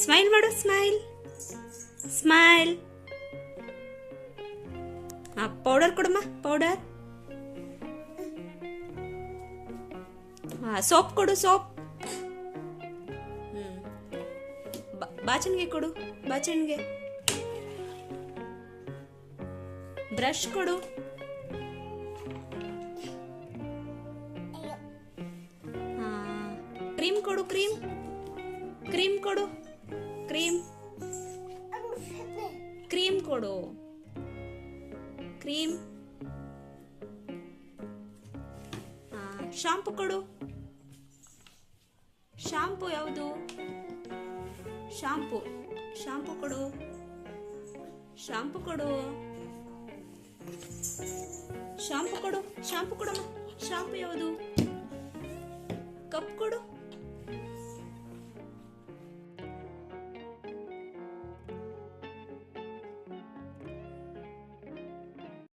Smile ಮಾಡು, smile smile. Powder ಕೊಡಮ್ಮ, powder. Soap ಕೊಡು, ಸೋಪ್. ಬಾಚಣಿಗೆ ಕೊಡು, ಬಾಚಣಿಗೆ. ಬ್ರಷ್ ಕೊಡು. ಕ್ರೀಮ್ ಕೊಡು, ಕ್ರೀಮ್. ಕ್ರೀಮ್ ಕೊಡು, ಕ್ರೀಮ್. ಕ್ರೀಮ್ ಕೊಡು, ಕ್ರೀಮ್. ಶಾಂಪು ಕೊಡು. ಶಾಂಪು ಯಾವುದು? ಶಾಂಪು. ಶಾಂಪು ಕೊಡು, ಶಾಂಪು ಕೊಡು. ಶಾಂಪು ಕೊಡು, ಶಾಂಪು ಕೊಡಮ್ಮ. ಶಾಂಪು ಯಾವುದು?